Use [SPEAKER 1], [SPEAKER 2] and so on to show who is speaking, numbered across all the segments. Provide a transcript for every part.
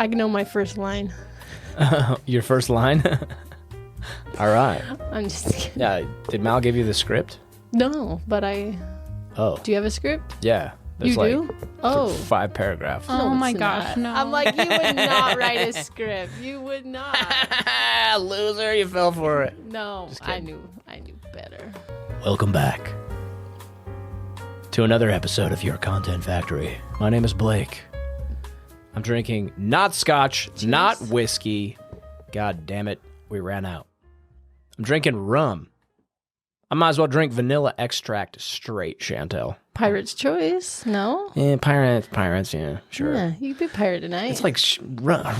[SPEAKER 1] I know my first line.
[SPEAKER 2] Your first line? All right.
[SPEAKER 1] I'm just kidding.
[SPEAKER 2] Yeah. Did Mal give you the script?
[SPEAKER 1] No, but I...
[SPEAKER 2] Oh.
[SPEAKER 1] Do you have a script?
[SPEAKER 2] Yeah. There's
[SPEAKER 1] You do? Oh.
[SPEAKER 2] 5 paragraphs.
[SPEAKER 1] No,
[SPEAKER 3] Oh my
[SPEAKER 1] it's
[SPEAKER 3] gosh,
[SPEAKER 1] not.
[SPEAKER 3] no.
[SPEAKER 1] I'm like, you would not write a script. You would not.
[SPEAKER 2] Loser, you fell for it.
[SPEAKER 1] No, I knew better.
[SPEAKER 2] Welcome back to another episode of Your Content Factory. My name is Blake. I'm drinking not scotch, not whiskey. God damn it, we ran out. I'm drinking rum. I might as well drink vanilla extract straight, Chantell.
[SPEAKER 1] Pirate's choice? No?
[SPEAKER 2] Yeah, pirates, yeah, sure.
[SPEAKER 1] Yeah, you could be pirate tonight.
[SPEAKER 2] It's like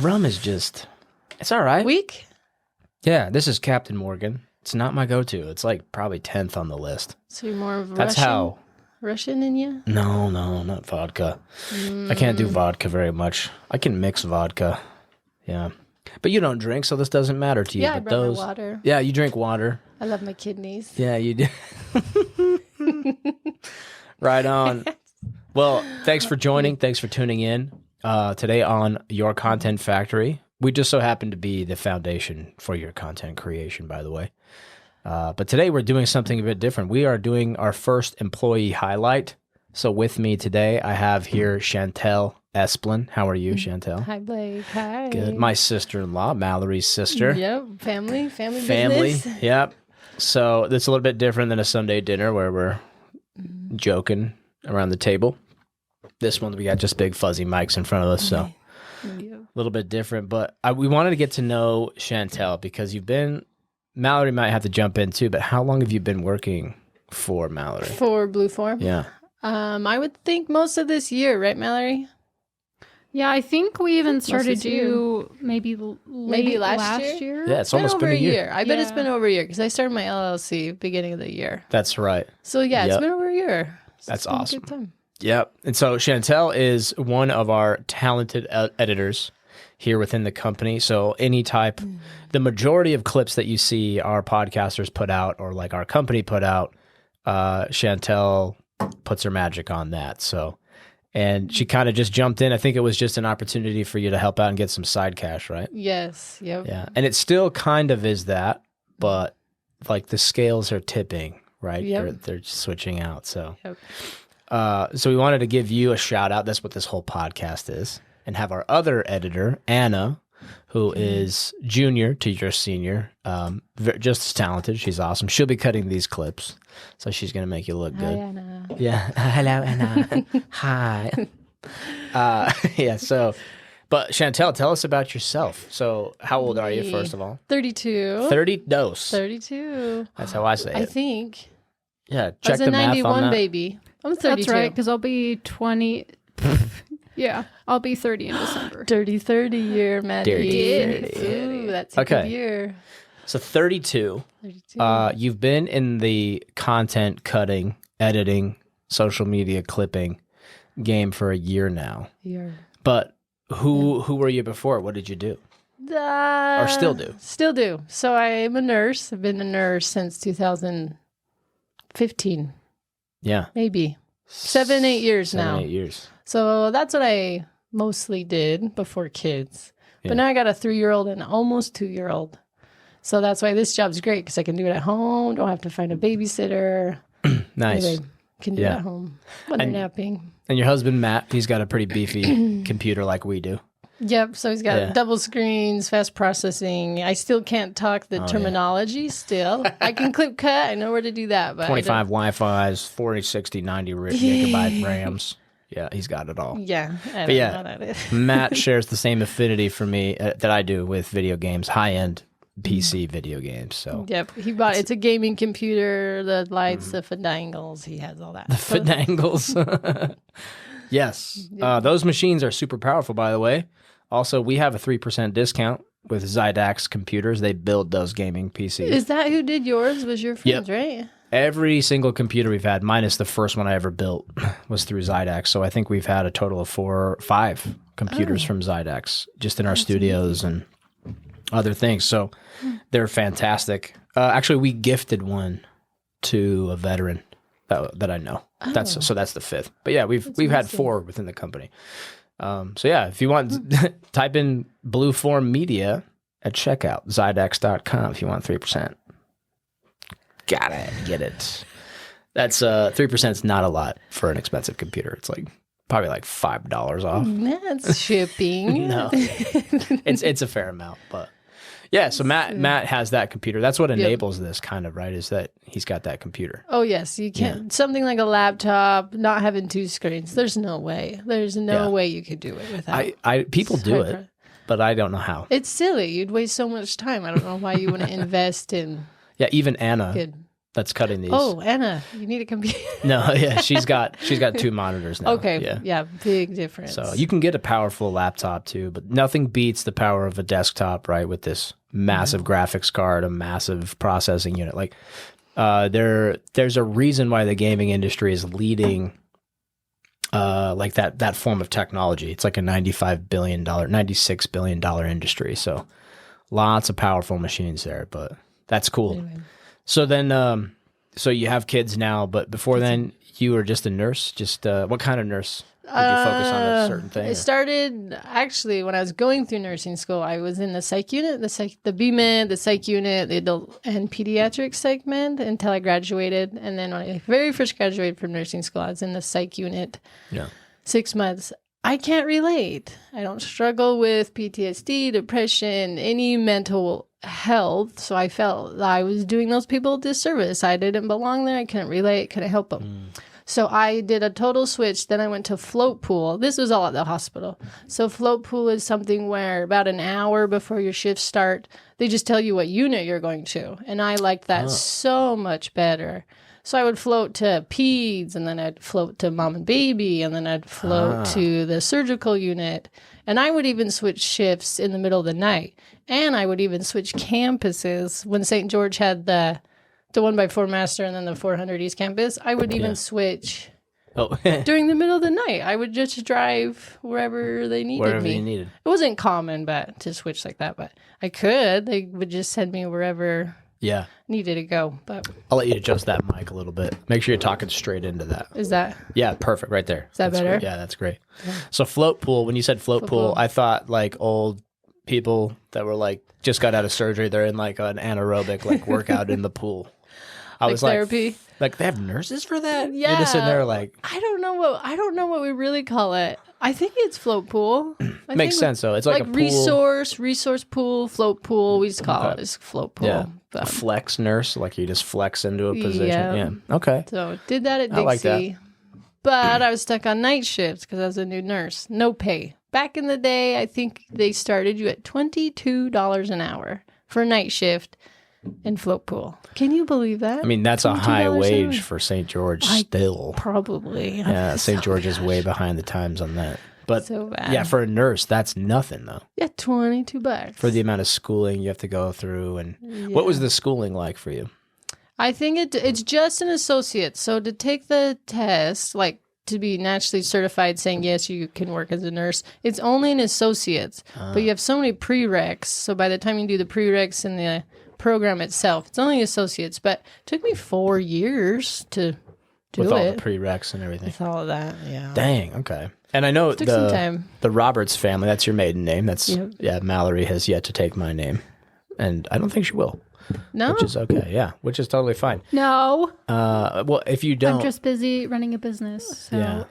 [SPEAKER 2] rum is just, it's all right.
[SPEAKER 1] Weak?
[SPEAKER 2] Yeah, this is Captain Morgan. It's not my go-to. It's like probably 10th on the list.
[SPEAKER 1] So you're more of
[SPEAKER 2] That's
[SPEAKER 1] Russian?
[SPEAKER 2] how.
[SPEAKER 1] Russian in you?
[SPEAKER 2] No, not vodka. I can't do vodka very much. I can mix vodka. Yeah. But you don't drink, so this doesn't matter to you.
[SPEAKER 1] Yeah,
[SPEAKER 2] but
[SPEAKER 1] I brought my water.
[SPEAKER 2] Yeah, you drink water.
[SPEAKER 1] I love my kidneys.
[SPEAKER 2] Yeah, you do. Right on. Well, thanks for joining. Thanks for tuning in. Today on Your Content Factory. We just so happen to be the foundation for your content creation, by the way. But today we're doing something a bit different. We are doing our first employee highlight. So with me today, I have here Chantell Esplin. How are you, Chantell?
[SPEAKER 1] Hi, Blake. Hi.
[SPEAKER 2] Good. My sister-in-law, Mallory's sister.
[SPEAKER 1] Yep. Family business.
[SPEAKER 2] Yep. So it's a little bit different than a Sunday dinner where we're joking around the table. This one, we got just big fuzzy mics in front of us, so a little bit different. But we wanted to get to know Chantell because Mallory might have to jump in too, but how long have you been working for Mallory?
[SPEAKER 1] For Blue Form?
[SPEAKER 2] Yeah.
[SPEAKER 1] I would think most of this year, right, Mallory?
[SPEAKER 3] Yeah, I think we even started you maybe last year.
[SPEAKER 2] Yeah, it's almost
[SPEAKER 1] over
[SPEAKER 2] been a year.
[SPEAKER 1] I bet it's been over a year because I started my LLC beginning of the year.
[SPEAKER 2] That's right.
[SPEAKER 1] So yeah,
[SPEAKER 2] Yep.
[SPEAKER 1] It's been over a year. So
[SPEAKER 2] That's
[SPEAKER 1] it's been a
[SPEAKER 2] awesome.
[SPEAKER 1] good time.
[SPEAKER 2] Yep. And so Chantell is one of our talented editors here within the company. So the majority of clips that you see our podcasters put out or like our company put out, Chantell puts her magic on that. So, and she kind of just jumped in. I think it was just an opportunity for you to help out and get some side cash, right?
[SPEAKER 1] Yes. Yep.
[SPEAKER 2] Yeah. And it still kind of is that, but like the scales are tipping, right?
[SPEAKER 1] Yep.
[SPEAKER 2] They're switching out. So,
[SPEAKER 1] Yep.
[SPEAKER 2] So we wanted to give you a shout out. That's what this whole podcast is. And have our other editor, Anna, who is junior to your senior, just as talented. She's awesome. She'll be cutting these clips. So she's going to make you look good.
[SPEAKER 1] Hi, Anna.
[SPEAKER 2] Yeah. Hello, Anna. Hi. Yeah. So, but Chantell, tell us about yourself. So how old are you, first of all?
[SPEAKER 1] 32.
[SPEAKER 2] 32. That's how I say it.
[SPEAKER 1] I think.
[SPEAKER 2] Yeah.
[SPEAKER 1] I
[SPEAKER 2] Check
[SPEAKER 1] was
[SPEAKER 2] the
[SPEAKER 1] a
[SPEAKER 2] math on
[SPEAKER 1] 91
[SPEAKER 2] that.
[SPEAKER 1] baby. I'm 32.
[SPEAKER 3] That's right, because I'll be 20. Yeah, I'll be 30 in December.
[SPEAKER 1] Dirty 30 year, Maddie.
[SPEAKER 2] Dirty 30.
[SPEAKER 1] Ooh, that's a
[SPEAKER 2] Okay.
[SPEAKER 1] good year.
[SPEAKER 2] So 32.
[SPEAKER 1] 32.
[SPEAKER 2] You've been in the content cutting, editing, social media clipping game for a year now.
[SPEAKER 1] Year.
[SPEAKER 2] But who were you before? What did you do? Or still do?
[SPEAKER 1] Still do. So I'm a nurse. I've been a nurse since 2015.
[SPEAKER 2] Yeah.
[SPEAKER 1] Maybe. 8 years now.
[SPEAKER 2] 8 years.
[SPEAKER 1] So that's what I mostly did before kids.
[SPEAKER 2] Yeah.
[SPEAKER 1] But now I got a 3-year-old and almost 2-year-old. So that's why this job's great because I can do it at home. Don't have to find a babysitter.
[SPEAKER 2] Nice.
[SPEAKER 1] Anyway, can do it
[SPEAKER 2] Yeah.
[SPEAKER 1] at home when they're napping.
[SPEAKER 2] And your husband, Matt, he's got a pretty beefy computer like we do.
[SPEAKER 1] Yep. So he's got double screens, fast processing. I still can't talk the terminology still. I can clip cut. I know where to do that. But
[SPEAKER 2] 25 Wi-Fi's, 40, 60, 90 gigabyte RAMs. Yeah, he's got it all.
[SPEAKER 1] Yeah. I
[SPEAKER 2] But
[SPEAKER 1] don't
[SPEAKER 2] yeah,
[SPEAKER 1] know what that is.
[SPEAKER 2] Matt shares the same affinity for me that I do with video games, high-end PC video games. So
[SPEAKER 1] Yep. He bought it's a gaming computer, the lights, the fandangles. He has all that.
[SPEAKER 2] the fandangles. Yes. Those machines are super powerful, by the way. Also, we have a 3% discount with Zydax computers. They build those gaming PCs.
[SPEAKER 1] Is that who did yours? Was your friends, right?
[SPEAKER 2] Every single computer we've had, minus the first one I ever built, was through Zydax. So I think we've had a total of 4 or 5 computers from Zydax just in our studios and other things. So they're fantastic. Actually, we gifted one to a veteran that I know. That's the 5th. But yeah, we've had 4 within the company. So yeah, if you want, type in Blueform Media at checkout, Zydex.com if you want 3%. Got it. Get it. That's 3% is not a lot for an expensive computer. It's like probably like $5 off.
[SPEAKER 1] That's shipping.
[SPEAKER 2] No, it's a fair amount, but yeah. So Matt has that computer. That's what enables this kind of, right? Is that he's got that computer.
[SPEAKER 1] Oh yes, you can't something like a laptop not having 2 screens. There's no way. There's no way you could do it without.
[SPEAKER 2] People do it, but I don't know how.
[SPEAKER 1] It's silly. You'd waste so much time. I don't know why you wouldn't invest in.
[SPEAKER 2] Yeah, even Anna. That's cutting these.
[SPEAKER 1] Oh, Anna, you need a computer.
[SPEAKER 2] No, yeah, she's got 2 monitors now.
[SPEAKER 1] Okay, yeah, big difference.
[SPEAKER 2] So you can get a powerful laptop too, but nothing beats the power of a desktop, right? With this massive graphics card, a massive processing unit. Like, there's a reason why the gaming industry is leading, like that form of technology. It's like a $96 billion industry. So lots of powerful machines there, but that's cool. Anyway. So then, so you have kids now, but before then, you were just a nurse? Just what kind of nurse? Did you focus on a certain thing?
[SPEAKER 1] I started, actually, when I was going through nursing school, I was in the psych unit, the BMed, the psych unit, the adult and pediatric segment until I graduated. And then when I very first graduated from nursing school, I was in the psych unit 6 months. I can't relate. I don't struggle with PTSD, depression, any mental health. So I felt that I was doing those people a disservice. I didn't belong there. I couldn't relate, couldn't help them. So I did a total switch. Then I went to float pool. This was all at the hospital. So float pool is something where about an hour before your shifts start, they just tell you what unit you're going to. And I liked that so much better. So I would float to peds, and then I'd float to mom and baby, and then I'd float to the surgical unit. And I would even switch shifts in the middle of the night. And I would even switch campuses. When St. George had the 1x4 master and then the 400 East campus, I would even switch during the middle of the night. I would just drive wherever they needed me. It wasn't common to switch like that, but I could. They would just send me wherever needed to go. But
[SPEAKER 2] I'll let you adjust that mic a little bit. Make sure you're talking straight into that.
[SPEAKER 1] Is that?
[SPEAKER 2] Yeah, perfect. Right there.
[SPEAKER 1] Is that better?
[SPEAKER 2] Great. Yeah, that's great. Yeah. So float pool, when you said float pool, I thought like old people that were like just got out of surgery. They're in like an anaerobic like workout in the pool. I was
[SPEAKER 1] therapy.
[SPEAKER 2] Like they have nurses for that?
[SPEAKER 1] Yeah.
[SPEAKER 2] They're just in there like
[SPEAKER 1] I don't know what we really call it. I think it's float pool.
[SPEAKER 2] Makes sense though. It's like a
[SPEAKER 1] pool. resource pool, float pool. We just call it as float pool.
[SPEAKER 2] Yeah. A flex nurse, like you just flex into a position. Yeah. Okay.
[SPEAKER 1] So did that at Dixie.
[SPEAKER 2] I like that.
[SPEAKER 1] But I was stuck on night shifts because I was a new nurse. No pay. Back in the day, I think they started you at $22 an hour for a night shift in float pool. Can you believe that?
[SPEAKER 2] I mean, that's a high wage for St. George still.
[SPEAKER 1] Probably.
[SPEAKER 2] Yeah, St. George is way behind the times on that. But yeah, for a nurse, that's nothing though.
[SPEAKER 1] Yeah, $22.
[SPEAKER 2] For the amount of schooling you have to go through. And what was the schooling like for you?
[SPEAKER 1] I think it's just an associate. So to take the test, like to be naturally certified saying, yes, you can work as a nurse, it's only an associate. But you have so many prereqs. So by the time you do the prereqs in the program itself, it's only associates. But it took me 4 years to do it.
[SPEAKER 2] With all the prereqs and everything.
[SPEAKER 1] With all of that, yeah.
[SPEAKER 2] Dang, okay. And I know the Roberts family, that's your maiden name. That's Mallory has yet to take my name. And I don't think she will.
[SPEAKER 1] No?
[SPEAKER 2] Which is okay, yeah. Which is totally fine.
[SPEAKER 3] No.
[SPEAKER 2] Well, if you don't...
[SPEAKER 3] I'm just busy running a business, so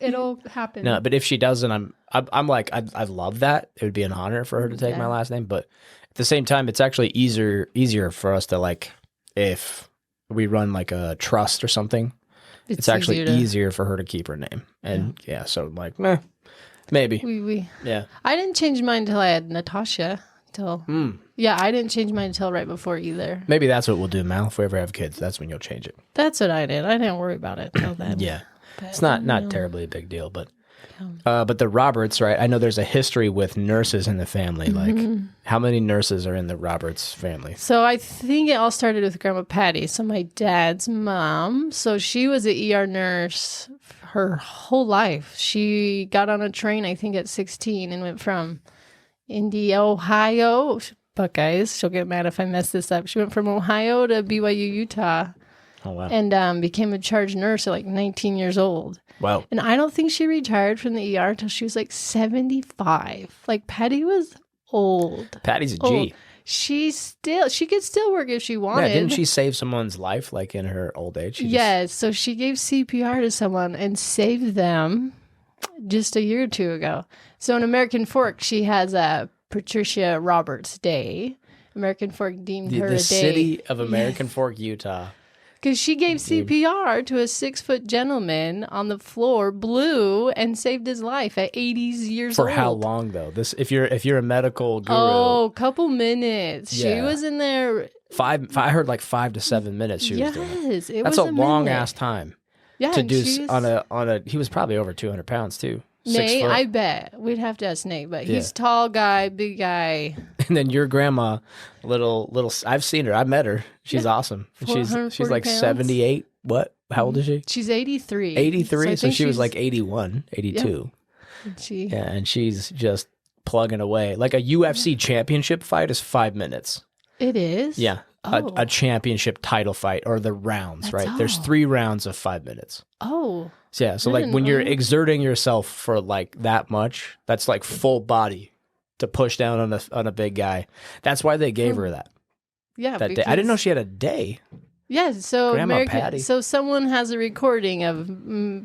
[SPEAKER 3] it'll happen.
[SPEAKER 2] No, but if she doesn't, I'm like, I love that. It would be an honor for her to take my last name. But at the same time, it's actually easier for us to like, if we run like a trust or something, it's actually easier for her to keep her name. And so I'm like, maybe. Yeah.
[SPEAKER 1] I didn't change mine until I had Natasha. Yeah, I didn't change mine until right before either.
[SPEAKER 2] Maybe that's what we'll do, Mal. If we ever have kids, that's when you'll change it.
[SPEAKER 1] That's what I did. I didn't worry about it until then.
[SPEAKER 2] Yeah. But it's not terribly a big deal, but the Roberts, right? I know there's a history with nurses in the family. Like, how many nurses are in the Roberts family?
[SPEAKER 1] So I think it all started with Grandma Patty, so my dad's mom. So she was an ER nurse her whole life. She got on a train, I think, at 16 and went from Indy, Ohio, Buckeyes. She'll get mad if I mess this up. She went from Ohio to BYU, Utah.
[SPEAKER 2] Oh, wow.
[SPEAKER 1] And became a charge nurse at like 19 years old.
[SPEAKER 2] Wow.
[SPEAKER 1] And I don't think she retired from the ER until she was like 75. Like Patty was old.
[SPEAKER 2] Patty's a G.
[SPEAKER 1] Old. She could still work if she wanted.
[SPEAKER 2] Yeah, didn't she save someone's life like in her old age?
[SPEAKER 1] Yes. So she gave CPR to someone and saved them just a year or two ago. So in American Fork, she has a Patricia Roberts Day. American Fork deemed her a day.
[SPEAKER 2] The city of American Fork, Utah.
[SPEAKER 1] Because she gave CPR to a 6-foot gentleman on the floor, blew, and saved his life at 80 years old.
[SPEAKER 2] For how long though? This, if you're a medical guru.
[SPEAKER 1] Oh, couple minutes.
[SPEAKER 2] Yeah.
[SPEAKER 1] She was in there.
[SPEAKER 2] I heard like 5 to 7 minutes. She was doing it.
[SPEAKER 1] That's
[SPEAKER 2] a long ass time.
[SPEAKER 1] Yeah,
[SPEAKER 2] to do on a. He was probably over 200 pounds too.
[SPEAKER 1] Nate, I bet we'd have to ask Nate, but he's tall guy, big guy.
[SPEAKER 2] And then your grandma, little. I've seen her. I met her. She's awesome. She's like
[SPEAKER 1] pounds.
[SPEAKER 2] 78. What? How old is she?
[SPEAKER 1] She's 83.
[SPEAKER 2] 83. So she was like 81, 82.
[SPEAKER 1] Yeah.
[SPEAKER 2] And she's just plugging away. Like a UFC championship fight is 5 minutes.
[SPEAKER 1] It is?
[SPEAKER 2] Yeah.
[SPEAKER 1] Oh.
[SPEAKER 2] A championship title fight, or the rounds,
[SPEAKER 1] That's
[SPEAKER 2] right?
[SPEAKER 1] all.
[SPEAKER 2] There's 3 rounds of 5 minutes.
[SPEAKER 1] Oh.
[SPEAKER 2] Yeah, so like when you're exerting yourself for like that much, that's like full body to push down on a big guy. That's why they gave her that.
[SPEAKER 1] Yeah.
[SPEAKER 2] That day. I didn't know she had a day.
[SPEAKER 1] Yeah, so
[SPEAKER 2] Grandma Patty.
[SPEAKER 1] So someone has a recording of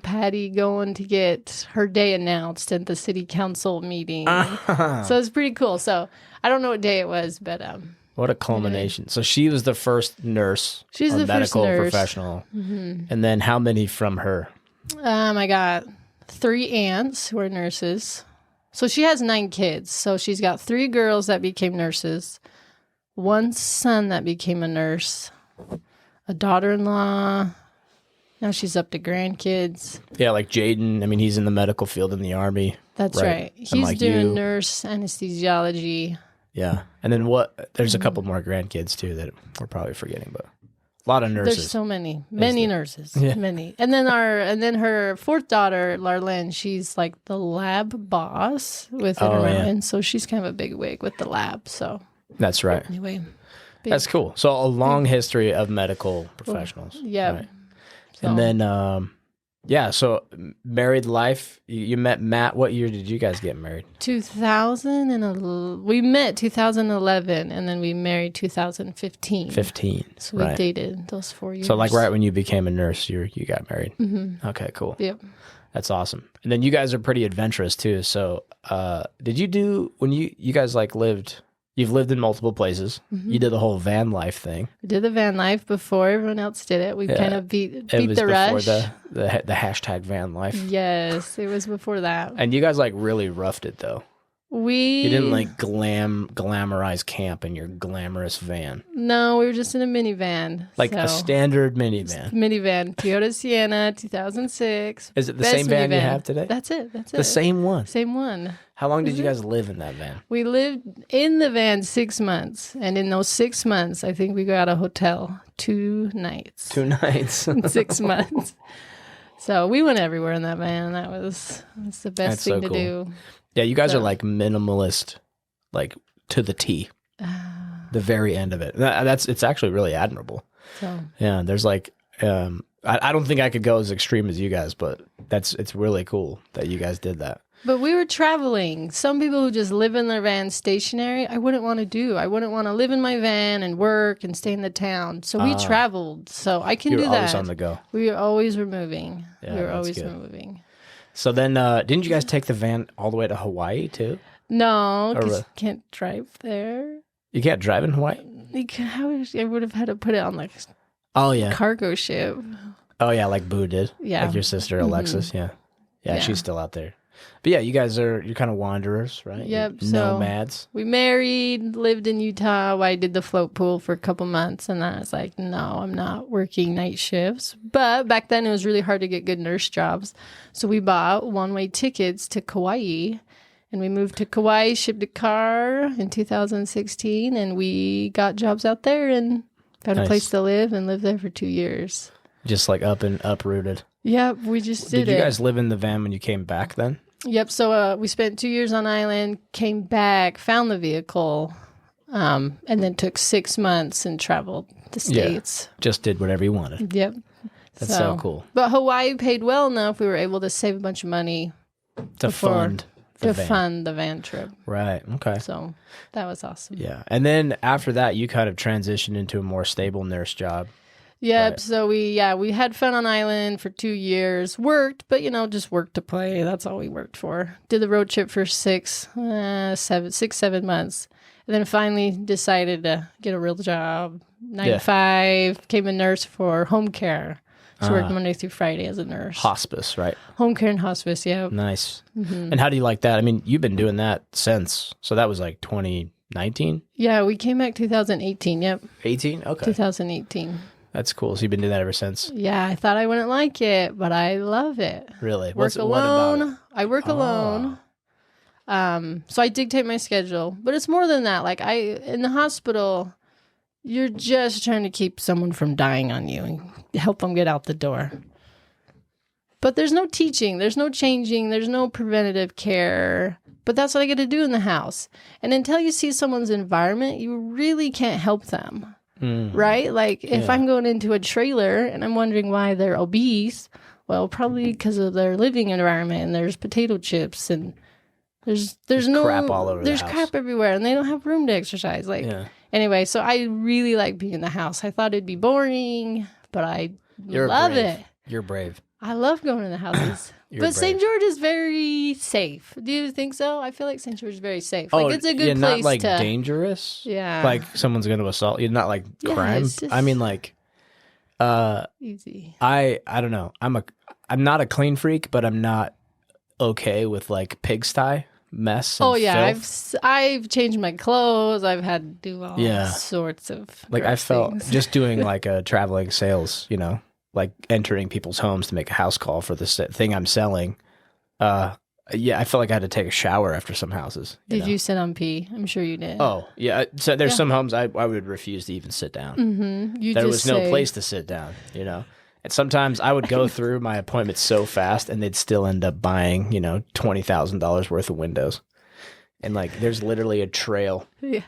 [SPEAKER 1] Patty going to get her day announced at the city council meeting. So it's pretty cool. So I don't know what day it was, but
[SPEAKER 2] what a culmination. So she was the first nurse.
[SPEAKER 1] She's the
[SPEAKER 2] medical
[SPEAKER 1] first nurse.
[SPEAKER 2] Professional. Mm-hmm. And then how many from her?
[SPEAKER 1] I got 3 aunts who are nurses. So she has 9 kids. So she's got 3 girls that became nurses, 1 son that became a nurse, a daughter-in-law. Now she's up to grandkids.
[SPEAKER 2] Yeah, like Jaden. I mean, he's in the medical field in the Army.
[SPEAKER 1] That's right. He's like doing nurse anesthesiology.
[SPEAKER 2] Yeah. And then there's a couple more grandkids too that we're probably forgetting, but a lot of nurses.
[SPEAKER 1] There's so many nurses, many. And then her 4th daughter, Larlene, she's like the lab boss within and so she's kind of a big wig with the lab. So
[SPEAKER 2] that's right.
[SPEAKER 1] Anyway,
[SPEAKER 2] that's cool. So a long history of medical professionals.
[SPEAKER 1] Yeah.
[SPEAKER 2] Right. So. And then, so married life. You met Matt. What year did you guys get married?
[SPEAKER 1] 2011. We met 2011, and then we married 2015.
[SPEAKER 2] 15.
[SPEAKER 1] So we dated those 4 years.
[SPEAKER 2] So like right when you became a nurse, you got married. Mm-hmm. Okay, cool.
[SPEAKER 1] Yep.
[SPEAKER 2] That's awesome. And then you guys are pretty adventurous too. So did you do when you guys like lived? You've lived in multiple places. Mm-hmm. You did the whole van life thing.
[SPEAKER 1] We did the van life before everyone else did it. We kind of beat the rush.
[SPEAKER 2] The hashtag van life.
[SPEAKER 1] Yes, it was before that.
[SPEAKER 2] And you guys like really roughed it though. You didn't like glamorize camp in your glamorous van.
[SPEAKER 1] No, we were just in a minivan.
[SPEAKER 2] Like a standard minivan.
[SPEAKER 1] Minivan, Toyota Sienna, 2006.
[SPEAKER 2] Is it the same van you have today?
[SPEAKER 1] That's it.
[SPEAKER 2] The same one?
[SPEAKER 1] Same one.
[SPEAKER 2] How long did you guys live in that van?
[SPEAKER 1] We lived in the van 6 months. And in those 6 months, I think we got a hotel 2 nights.
[SPEAKER 2] 2 nights.
[SPEAKER 1] 6 months. So we went everywhere in that van. That's the best thing to do.
[SPEAKER 2] Yeah, you guys are like minimalist, like to the T. The very end of it. It's actually really admirable. So. Yeah, there's like, I don't think I could go as extreme as you guys, but it's really cool that you guys did that.
[SPEAKER 1] But we were traveling. Some people who just live in their van stationary, I wouldn't want to do. I wouldn't want to live in my van and work and stay in the town. So we traveled. So I can do that.
[SPEAKER 2] You're always on the go.
[SPEAKER 1] We were always moving.
[SPEAKER 2] Yeah,
[SPEAKER 1] we were always moving.
[SPEAKER 2] So then, didn't you guys take the van all the way to Hawaii too?
[SPEAKER 1] No, because you can't drive there.
[SPEAKER 2] You can't drive in Hawaii?
[SPEAKER 1] I would have had to put it on like cargo ship.
[SPEAKER 2] Oh yeah, like Boo did.
[SPEAKER 1] Yeah.
[SPEAKER 2] Like your sister Alexis, yeah. Yeah, she's still out there. But yeah, you're kind of wanderers, right?
[SPEAKER 1] Yep.
[SPEAKER 2] Nomads.
[SPEAKER 1] So we married, lived in Utah. I did the float pool for a couple months, and then I was like, no, I'm not working night shifts. But back then, it was really hard to get good nurse jobs. So we bought one-way tickets to Kauai, and we moved to Kauai, shipped a car in 2016, and we got jobs out there and found a place to live and lived there for 2 years.
[SPEAKER 2] Just like uprooted.
[SPEAKER 1] Yep, we just did it.
[SPEAKER 2] Did you guys live in the van when you came back then?
[SPEAKER 1] Yep, so we spent 2 years on island, came back, found the vehicle, and then took 6 months and traveled the States.
[SPEAKER 2] Yeah, just did whatever you wanted.
[SPEAKER 1] Yep.
[SPEAKER 2] That's so cool.
[SPEAKER 1] But Hawaii paid well enough. We were able to save a bunch of money
[SPEAKER 2] to fund the
[SPEAKER 1] van trip.
[SPEAKER 2] Right. Okay.
[SPEAKER 1] So that was awesome.
[SPEAKER 2] Yeah. And then after that, you kind of transitioned into a more stable nurse job.
[SPEAKER 1] Yep.
[SPEAKER 2] Right.
[SPEAKER 1] So we had fun on island for 2 years. Worked, but just worked to play. That's all we worked for. Did the road trip for 7 months, and then finally decided to get a real job. 9 to 5. Became a nurse for home care. So worked Monday through Friday as a nurse.
[SPEAKER 2] Hospice, right?
[SPEAKER 1] Home care and hospice. Yeah.
[SPEAKER 2] Nice. And how do you like that? I mean, you've been doing that since. So that was like 2019.
[SPEAKER 1] Yeah, we came back 2018. Yep.
[SPEAKER 2] 18. Okay.
[SPEAKER 1] 2018.
[SPEAKER 2] That's cool. So you've been doing that ever since?
[SPEAKER 1] Yeah, I thought I wouldn't like it, but I love it.
[SPEAKER 2] Really?
[SPEAKER 1] What about it? I work alone. So I dictate my schedule, but it's more than that. Like in the hospital, you're just trying to keep someone from dying on you and help them get out the door. But there's no teaching, there's no changing, there's no preventative care. But that's what I get to do in the house. And until you see someone's environment, you really can't help them. Right? Like if I'm going into a trailer and I'm wondering why they're obese, well, probably because of their living environment, and there's potato chips and there's no
[SPEAKER 2] crap all over
[SPEAKER 1] there's
[SPEAKER 2] the house.
[SPEAKER 1] crap everywhere, and they don't have room to exercise. Anyway, so I really like being in the house. I thought it'd be boring, but I love it.
[SPEAKER 2] You're brave.
[SPEAKER 1] I love going in the houses. But St. George is very safe. Do you think so? I feel like St. George is very safe. Like it's a good place
[SPEAKER 2] not like
[SPEAKER 1] to
[SPEAKER 2] dangerous.
[SPEAKER 1] Yeah.
[SPEAKER 2] Like someone's going to assault you, not like crime.
[SPEAKER 1] It's just
[SPEAKER 2] I mean like
[SPEAKER 1] easy.
[SPEAKER 2] I don't know. I'm not a clean freak, but I'm not okay with like pigsty mess and filth.
[SPEAKER 1] I've changed my clothes. I've had to do all sorts of
[SPEAKER 2] like I felt
[SPEAKER 1] things.
[SPEAKER 2] just doing like a traveling sales, like entering people's homes to make a house call for this thing I'm selling. I felt like I had to take a shower after some houses.
[SPEAKER 1] Did you sit on pee? I'm sure you did.
[SPEAKER 2] Oh, yeah. So there's some homes I would refuse to even sit down.
[SPEAKER 1] Mm-hmm.
[SPEAKER 2] There was no place to sit down, And sometimes I would go through my appointments so fast and they'd still end up buying, $20,000 worth of windows. And like, there's literally a trail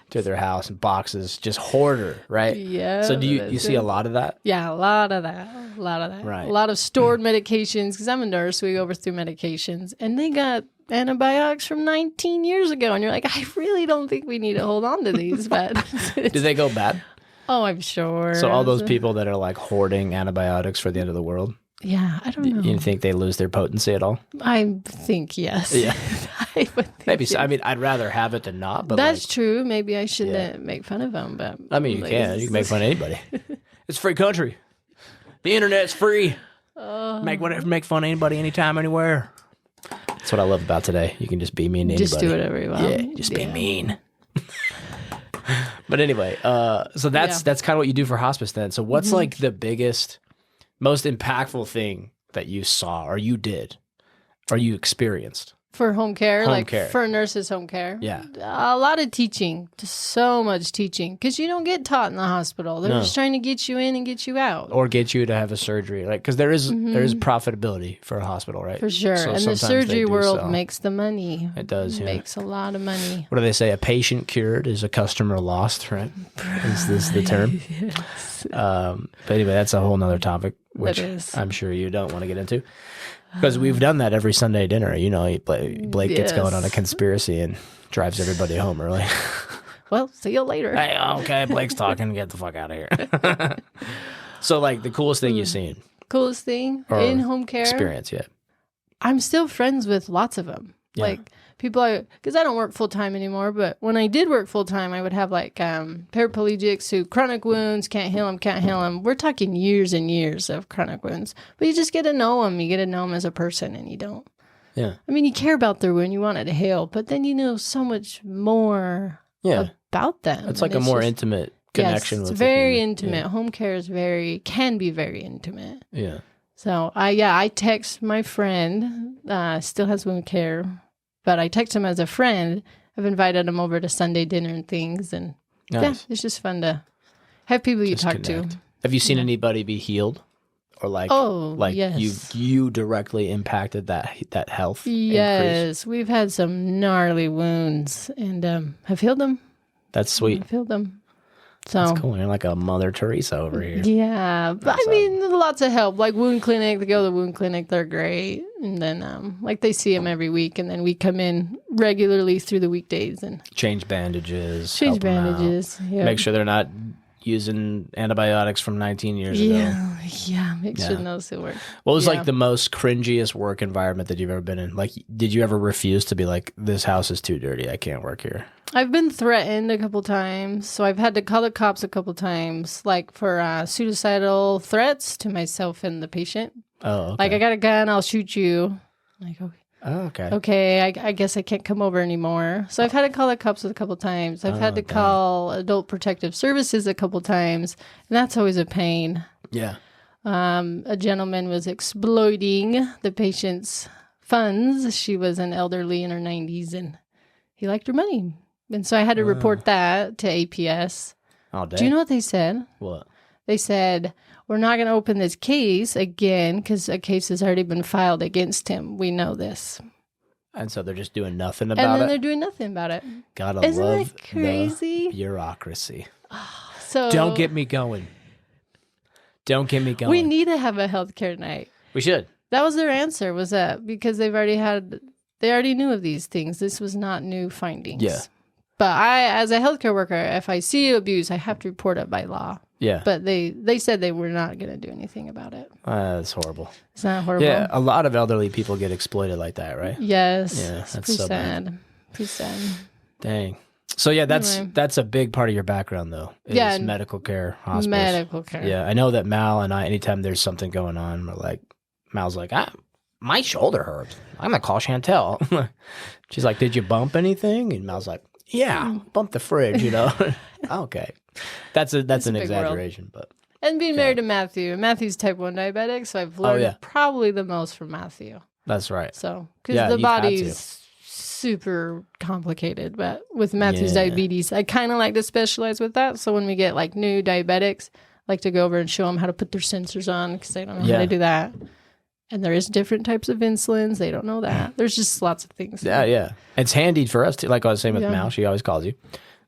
[SPEAKER 2] to their house and boxes, just hoarder, right?
[SPEAKER 1] Yeah.
[SPEAKER 2] So do you see a lot of that?
[SPEAKER 1] Yeah, a lot of that.
[SPEAKER 2] Right.
[SPEAKER 1] A lot of stored medications, because I'm a nurse, so we go through medications, and they got antibiotics from 19 years ago, and you're like, I really don't think we need to hold on to these, but
[SPEAKER 2] do they go bad?
[SPEAKER 1] Oh, I'm sure.
[SPEAKER 2] So all those people that are like hoarding antibiotics for the end of the world?
[SPEAKER 1] Yeah, I don't know.
[SPEAKER 2] You think they lose their potency at all?
[SPEAKER 1] I think yes.
[SPEAKER 2] Yeah.
[SPEAKER 1] I would think
[SPEAKER 2] maybe so. I mean, I'd rather have it than not, but
[SPEAKER 1] that's true. Maybe I shouldn't make fun of them, but
[SPEAKER 2] I mean, you can. You can make fun of anybody. It's a free country. The internet's free. Make fun of anybody, anytime, anywhere. That's what I love about today. You can just be mean to anybody.
[SPEAKER 1] Just do whatever you want.
[SPEAKER 2] Yeah, just be mean. But anyway, so that's kind of what you do for hospice then. So what's like the biggest, most impactful thing that you saw or you did or you experienced?
[SPEAKER 1] For home care,
[SPEAKER 2] care.
[SPEAKER 1] For nurses' home care.
[SPEAKER 2] Yeah.
[SPEAKER 1] A lot of teaching, just so much teaching, because you don't get taught in the hospital. They're just trying to get you in and get you out.
[SPEAKER 2] Or get you to have a surgery, like, because there is profitability for a hospital, right?
[SPEAKER 1] For sure.
[SPEAKER 2] So
[SPEAKER 1] and the surgery world makes the money.
[SPEAKER 2] It does,
[SPEAKER 1] Makes a lot of money.
[SPEAKER 2] What do they say? A patient cured is a customer lost, right? Is this the term?
[SPEAKER 1] Yes.
[SPEAKER 2] But anyway, that's a whole nother topic, which I'm sure you don't want to get into. Because we've done that every Sunday dinner. Blake gets going on a conspiracy and drives everybody home early.
[SPEAKER 1] Well, see you later.
[SPEAKER 2] Hey, okay, Blake's talking. Get the fuck out of here. So, like, the coolest thing you've seen?
[SPEAKER 1] Coolest thing in home care?
[SPEAKER 2] Experience, yeah.
[SPEAKER 1] I'm still friends with lots of them. Yeah. Like, people, because I don't work full-time anymore, but when I did work full-time, I would have, like, paraplegics who chronic wounds, can't heal them. We're talking years and years of chronic wounds. But you just get to know them. You get to know them as a person, and you don't.
[SPEAKER 2] Yeah.
[SPEAKER 1] I mean, you care about their wound. You want it to heal, but then you know so much more about them.
[SPEAKER 2] It's like a more intimate connection with
[SPEAKER 1] it's very intimate. Yeah. Home care is can be very intimate.
[SPEAKER 2] Yeah.
[SPEAKER 1] So, I text my friend, still has wound care, but I text him as a friend. I've invited him over to Sunday dinner and things. And
[SPEAKER 2] nice.
[SPEAKER 1] It's just fun to have people you talk to.
[SPEAKER 2] Have you seen anybody be healed? Or
[SPEAKER 1] yes.
[SPEAKER 2] you directly impacted that health
[SPEAKER 1] Yes.
[SPEAKER 2] increase?
[SPEAKER 1] We've had some gnarly wounds and have healed them.
[SPEAKER 2] That's sweet.
[SPEAKER 1] I've healed them. So
[SPEAKER 2] That's cool. You're like a Mother Teresa over here.
[SPEAKER 1] Yeah, but I mean, lots of help. Like wound clinic, they go to the wound clinic. They're great, and then like they see them every week, and then we come in regularly through the weekdays and
[SPEAKER 2] change bandages.
[SPEAKER 1] Yep.
[SPEAKER 2] Make sure they're not using antibiotics from 19 years ago.
[SPEAKER 1] Yeah. Make sure those still work.
[SPEAKER 2] What was like the most cringiest work environment that you've ever been in? Like, did you ever refuse to be like, this house is too dirty, I can't work here?
[SPEAKER 1] I've been threatened a couple times, so I've had to call the cops a couple times, like for suicidal threats to myself and the patient.
[SPEAKER 2] Oh, okay.
[SPEAKER 1] Like, I got a gun, I'll shoot you. Like, okay.
[SPEAKER 2] Oh, okay.
[SPEAKER 1] Okay, I guess I can't come over anymore. So I've had to call the cops a couple times. I've had to call Adult Protective Services a couple times, and that's always a pain.
[SPEAKER 2] Yeah.
[SPEAKER 1] A gentleman was exploiting the patient's funds. She was an elderly in her 90s, and he liked her money. And so I had to report that to APS.
[SPEAKER 2] Oh, dang.
[SPEAKER 1] Do you know what they said?
[SPEAKER 2] What?
[SPEAKER 1] They said, we're not going to open this case again because a case has already been filed against him. We know this.
[SPEAKER 2] And so they're just doing nothing about it?
[SPEAKER 1] And then they're doing nothing about it.
[SPEAKER 2] Gotta
[SPEAKER 1] Isn't
[SPEAKER 2] love
[SPEAKER 1] that crazy?
[SPEAKER 2] the bureaucracy.
[SPEAKER 1] So
[SPEAKER 2] Don't get me going. Don't get me going.
[SPEAKER 1] we need to have a healthcare night.
[SPEAKER 2] We should.
[SPEAKER 1] That was their answer, was that because they already knew of these things. This was not new findings.
[SPEAKER 2] Yeah.
[SPEAKER 1] But I, as a healthcare worker, if I see abuse, I have to report it by law.
[SPEAKER 2] Yeah.
[SPEAKER 1] But they said they were not going to do anything about it.
[SPEAKER 2] That's horrible.
[SPEAKER 1] It's not horrible.
[SPEAKER 2] Yeah, a lot of elderly people get exploited like that, right?
[SPEAKER 1] Yes.
[SPEAKER 2] Yeah,
[SPEAKER 1] It's
[SPEAKER 2] that's
[SPEAKER 1] pretty
[SPEAKER 2] so
[SPEAKER 1] sad.
[SPEAKER 2] bad.
[SPEAKER 1] Pretty sad.
[SPEAKER 2] Dang. So yeah,
[SPEAKER 1] Anyway.
[SPEAKER 2] that's a big part of your background though. Is medical care, hospitals.
[SPEAKER 1] Medical care.
[SPEAKER 2] Yeah, I know that Mal and I, anytime there's something going on, we're like, Mal's like, my shoulder hurts. I'm gonna call Chantell. She's like, did you bump anything? And Mal's like, yeah, bump the fridge, you know. Okay, that's an exaggeration, but.
[SPEAKER 1] And being married to Matthew. Matthew's type 1 diabetic, so I've learned probably the most from Matthew.
[SPEAKER 2] That's right.
[SPEAKER 1] So, because the body's super complicated, but with Matthew's diabetes, I kind of like to specialize with that. So when we get like new diabetics, I like to go over and show them how to put their sensors on because they don't know how to do that. And there is different types of insulins. They don't know that. There's just lots of things.
[SPEAKER 2] Yeah. It's handy for us too. Like I was saying with Mal, she always calls you.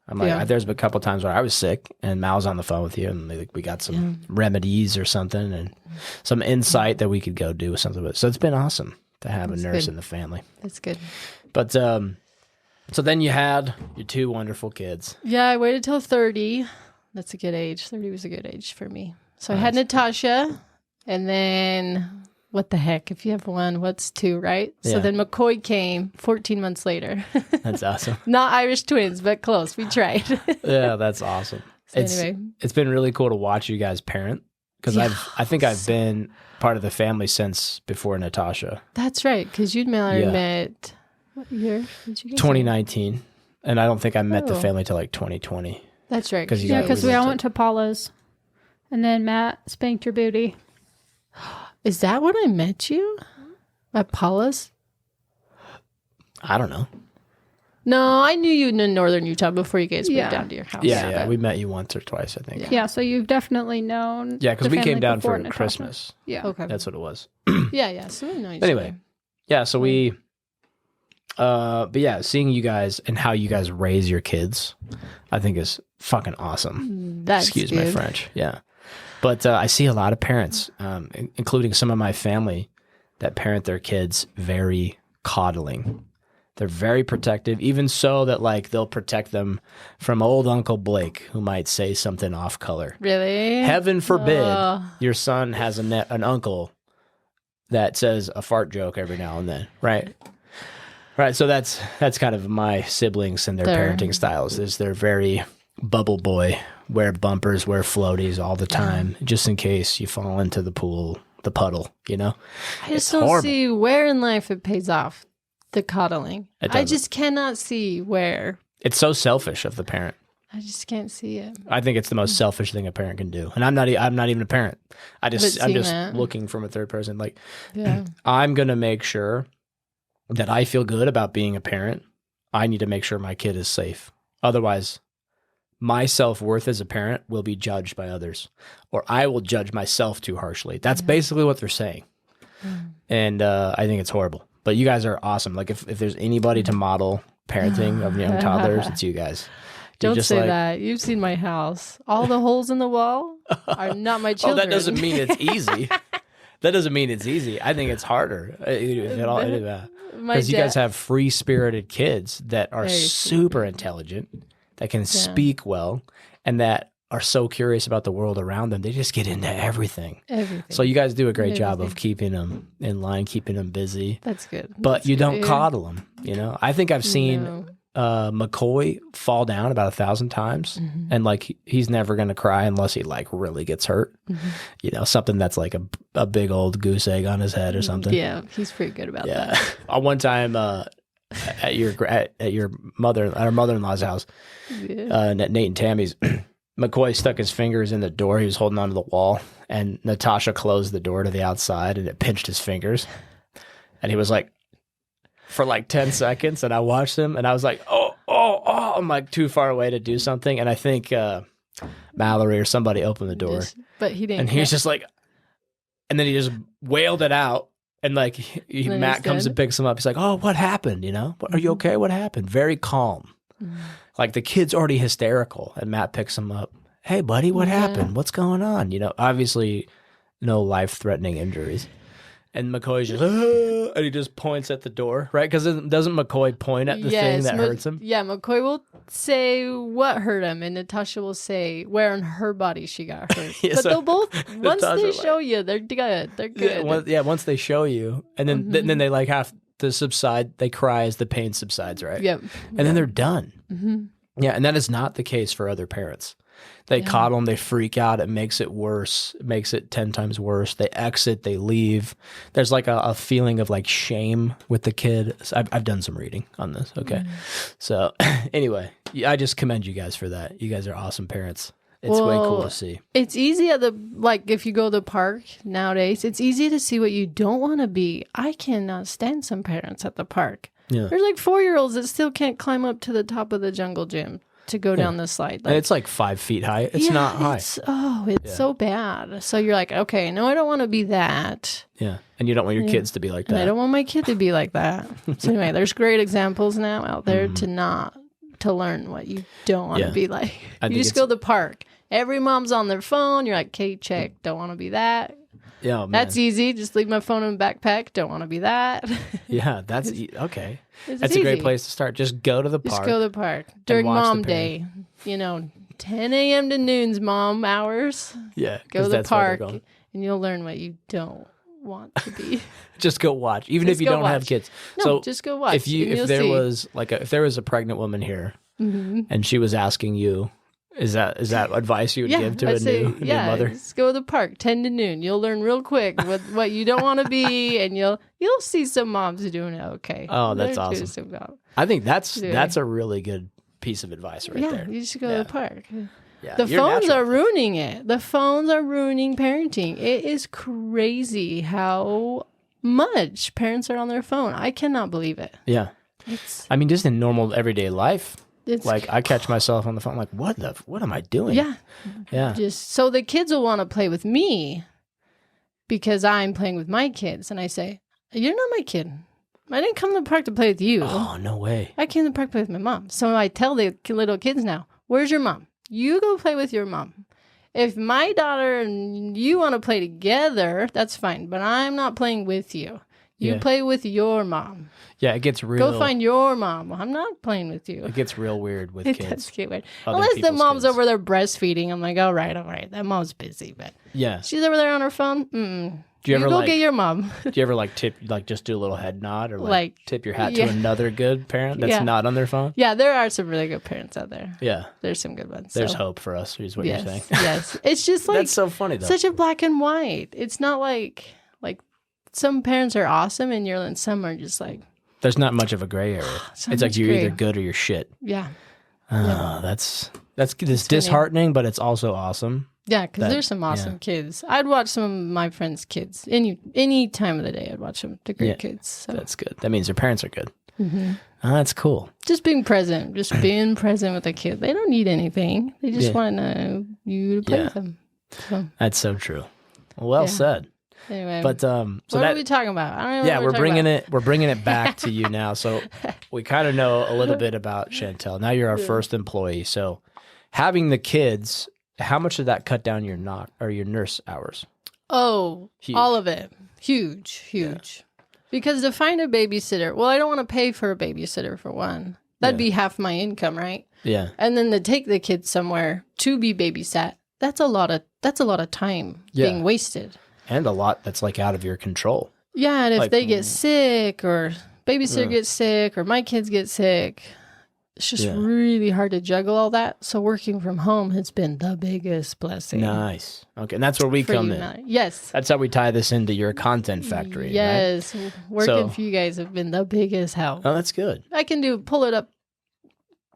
[SPEAKER 2] I'm like, there's been a couple times where I was sick and Mal's on the phone with you and we got some remedies or something and some insight that we could go do with something with. So it's been awesome to have a nurse in the family.
[SPEAKER 1] That's good.
[SPEAKER 2] But so then you had your 2 wonderful kids.
[SPEAKER 1] Yeah, I waited till 30. That's a good age. 30 was a good age for me. So I had Natasha and then... What the heck? If you have 1, what's 2, right? Yeah. So then McCoy came 14 months later.
[SPEAKER 2] That's awesome.
[SPEAKER 1] Not Irish twins, but close. We tried.
[SPEAKER 2] Yeah, that's awesome.
[SPEAKER 1] So anyway.
[SPEAKER 2] It's been really cool to watch you guys parent because I think I've been part of the family since before Natasha.
[SPEAKER 1] That's right, because you'd met, what year did you get
[SPEAKER 2] 2019, and I don't think I met the family till like 2020.
[SPEAKER 1] That's right.
[SPEAKER 3] Because we all went to Paula's, and then Matt spanked your booty.
[SPEAKER 1] Is that when I met you? At Paula's?
[SPEAKER 2] I don't know.
[SPEAKER 1] No, I knew you in northern Utah before you guys moved down to your house.
[SPEAKER 2] Yeah. We met you once or twice, I think.
[SPEAKER 3] Yeah, so you've definitely known.
[SPEAKER 2] Yeah, because we came down for
[SPEAKER 3] Natasha.
[SPEAKER 2] Christmas.
[SPEAKER 3] Yeah.
[SPEAKER 2] Okay. That's what it was.
[SPEAKER 1] Yeah. So we know each
[SPEAKER 2] anyway,
[SPEAKER 1] other.
[SPEAKER 2] Yeah, so we... but yeah, seeing you guys and how you guys raise your kids, I think is fucking awesome.
[SPEAKER 1] That's
[SPEAKER 2] Excuse
[SPEAKER 1] good.
[SPEAKER 2] my French. Yeah. But I see a lot of parents, including some of my family, that parent their kids very coddling. They're very protective, even so that like they'll protect them from old Uncle Blake, who might say something off color.
[SPEAKER 1] Really?
[SPEAKER 2] Heaven forbid your son has an uncle that says a fart joke every now and then, right? Right. So that's kind of my siblings and their parenting styles. Is they're very bubble boy. Wear bumpers, wear floaties all the time, just in case you fall into the pool, the puddle, you know?
[SPEAKER 1] I just don't see where in life it pays off, the coddling. I just cannot see where.
[SPEAKER 2] It's so selfish of the parent.
[SPEAKER 1] I just can't see it.
[SPEAKER 2] I think it's the most selfish thing a parent can do. And I'm not even a parent. I'm just looking from a third person. Like, I'm going to make sure that I feel good about being a parent. I need to make sure my kid is safe. Otherwise, my self-worth as a parent will be judged by others, or I will judge myself too harshly. That's basically what they're saying. And I think it's horrible. But you guys are awesome. Like if there's anybody to model parenting of young toddlers, it's you guys.
[SPEAKER 1] Don't say that. You've seen my house. All the holes in the wall are not my children.
[SPEAKER 2] Oh, that doesn't mean it's easy. That doesn't mean it's easy. I think it's harder. Because you guys have free-spirited kids that are super intelligent, that can speak well, and that are so curious about the world around them. They just get into everything. So you guys do a great job of keeping them in line, keeping them busy.
[SPEAKER 1] That's good.
[SPEAKER 2] But you don't coddle them, you know? I think I've seen McCoy fall down about 1,000 times, and like he's never going to cry unless he like really gets hurt. You know, something that's like a big old goose egg on his head or something.
[SPEAKER 1] Yeah, he's pretty good about that.
[SPEAKER 2] One time at your mother-in-law's house, at Nate and Tammy's, McCoy stuck his fingers in the door. He was holding onto the wall, and Natasha closed the door to the outside, and it pinched his fingers. And he was like, for like 10 seconds, and I watched him, and I was like, oh, I'm like too far away to do something. And I think Mallory or somebody opened the door.
[SPEAKER 1] But he didn't.
[SPEAKER 2] And he's just like, and then he just wailed it out. And like Matt comes and picks him up. He's like, oh, what happened? You know, are you okay? What happened? Very calm. Like the kid's already hysterical, and Matt picks him up. Hey, buddy, what happened? What's going on? You know, obviously no life-threatening injuries. And McCoy's just, and he just points at the door, right? Because doesn't McCoy point at the thing that hurts him?
[SPEAKER 1] Yeah, McCoy will say what hurt him, and Natasha will say where on her body she got hurt. But they'll both, once they show you, they're good. They're good.
[SPEAKER 2] Once they show you, and then then they like have to subside. They cry as the pain subsides, right?
[SPEAKER 1] Yep.
[SPEAKER 2] And then they're done. Yeah, and that is not the case for other parents. They coddle them, they freak out, it makes it worse, it makes it 10 times worse. They exit, they leave. There's like a feeling of like shame with the kid. I've done some reading on this, okay? So anyway, I just commend you guys for that. You guys are awesome parents. It's way cool to see. It's
[SPEAKER 1] easy if you go to the park nowadays, it's easy to see what you don't want to be. I cannot stand some parents at the park. Yeah. There's like 4-year-olds that still can't climb up to the top of the jungle gym to go down the slide.
[SPEAKER 2] Like, and it's like 5 feet high. It's not high.
[SPEAKER 1] It's so bad. So you're like, okay, no, I don't want to be that.
[SPEAKER 2] Yeah. And you don't want your kids to be like that.
[SPEAKER 1] And I don't want my kid to be like that. So anyway, there's great examples now out there to learn what you don't want to be like. You just go to the park. Every mom's on their phone. You're like, okay, check. Don't want to be that.
[SPEAKER 2] Yeah, man.
[SPEAKER 1] That's easy. Just leave my phone in my backpack. Don't want to be that.
[SPEAKER 2] Yeah, that's okay. That's a great place to start. Just go to the park.
[SPEAKER 1] Just go to the park during Mom Day. 10 a.m. to noon's mom hours.
[SPEAKER 2] Yeah,
[SPEAKER 1] go to the park, and you'll learn what you don't want to be.
[SPEAKER 2] Just go watch, even if you don't have kids.
[SPEAKER 1] No, just go watch.
[SPEAKER 2] If there was a pregnant woman here, and she was asking you. Is that advice you would give to a new mother?
[SPEAKER 1] Just go to the park 10 to noon. You'll learn real quick what you don't want to be, and you'll see some moms doing it okay.
[SPEAKER 2] Oh, that's awesome. I think that's a really good piece of advice there.
[SPEAKER 1] Yeah, you just go to the park. Yeah. The phones are ruining it. The phones are ruining parenting. It is crazy how much parents are on their phone. I cannot believe it.
[SPEAKER 2] Yeah. Just in normal everyday life. I catch myself on the phone, like, what am I doing? Yeah.
[SPEAKER 1] Just so the kids will want to play with me because I'm playing with my kids. And I say, you're not my kid. I didn't come to the park to play with you.
[SPEAKER 2] Oh, no way.
[SPEAKER 1] I came to the park to play with my mom. So I tell the little kids now, where's your mom? You go play with your mom. If my daughter and you want to play together, that's fine. But I'm not playing with you. You play with your mom.
[SPEAKER 2] Yeah, it gets real.
[SPEAKER 1] Go find your mom. I'm not playing with you.
[SPEAKER 2] It gets real weird with kids.
[SPEAKER 1] It does get weird. Unless the mom's over there breastfeeding. I'm like, all right. That mom's busy, but she's over there on her phone. Do you ever go get your mom?
[SPEAKER 2] Do you ever tip, just do a little head nod or tip your hat to another good parent that's not on their phone?
[SPEAKER 1] Yeah, there are some really good parents out there.
[SPEAKER 2] Yeah,
[SPEAKER 1] there's some good ones.
[SPEAKER 2] There's hope for us. Is what you're saying?
[SPEAKER 1] Yes, it's just like
[SPEAKER 2] that's so funny though.
[SPEAKER 1] Such a black and white. It's not like some parents are awesome and some are just like.
[SPEAKER 2] There's not much of a gray area. It's like you're either good or you're shit.
[SPEAKER 1] Yeah.
[SPEAKER 2] That's disheartening, but it's also awesome.
[SPEAKER 1] Yeah, because there's some awesome kids. I'd watch some of my friends' kids any time of the day. I'd watch them. They're great kids. So.
[SPEAKER 2] That's good. That means their parents are good. That's cool.
[SPEAKER 1] Just being present. Just being present with a kid. They don't need anything. They just want to know you to play with them. So.
[SPEAKER 2] That's so true. Well said.
[SPEAKER 1] Anyway,
[SPEAKER 2] But so
[SPEAKER 1] what
[SPEAKER 2] that,
[SPEAKER 1] are we talking about? I don't know.
[SPEAKER 2] yeah,
[SPEAKER 1] what
[SPEAKER 2] we're bringing it back to you now. So we kind of know a little bit about Chantell. Now you're our first employee. So having the kids, how much did that cut down your nurse hours?
[SPEAKER 1] Oh,
[SPEAKER 2] Huge.
[SPEAKER 1] all of it. Huge. Yeah. Because to find a babysitter, well, I don't want to pay for a babysitter for one. That'd be half my income, right?
[SPEAKER 2] Yeah.
[SPEAKER 1] And then to take the kids somewhere to be babysat, that's a lot of time being wasted.
[SPEAKER 2] And a lot that's like out of your control.
[SPEAKER 1] Yeah, and if
[SPEAKER 2] like,
[SPEAKER 1] they get sick or babysitter gets sick or my kids get sick, it's just really hard to juggle all that. So working from home has been the biggest blessing.
[SPEAKER 2] Nice. Okay, and that's where we come in.
[SPEAKER 1] Yes.
[SPEAKER 2] That's how we tie this into your content factory.
[SPEAKER 1] Yes.
[SPEAKER 2] Right?
[SPEAKER 1] Working for you guys have been the biggest help.
[SPEAKER 2] Oh, that's good.
[SPEAKER 1] I can pull it up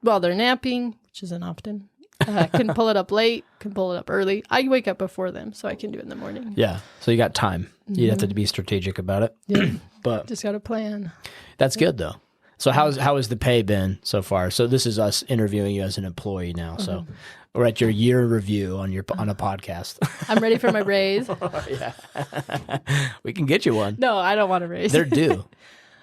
[SPEAKER 1] while they're napping, which isn't often. Can pull it up late, can pull it up early. I wake up before them, so I can do it in the morning.
[SPEAKER 2] Yeah. So you got time. You have to be strategic about it.
[SPEAKER 1] Yeah.
[SPEAKER 2] But
[SPEAKER 1] just got a plan.
[SPEAKER 2] That's good though. So how has the pay been so far? So this is us interviewing you as an employee now. So we're at your year review on a podcast.
[SPEAKER 1] I'm ready for my raise.
[SPEAKER 2] Yeah. We can get you one.
[SPEAKER 1] No, I don't want a raise.
[SPEAKER 2] They're due.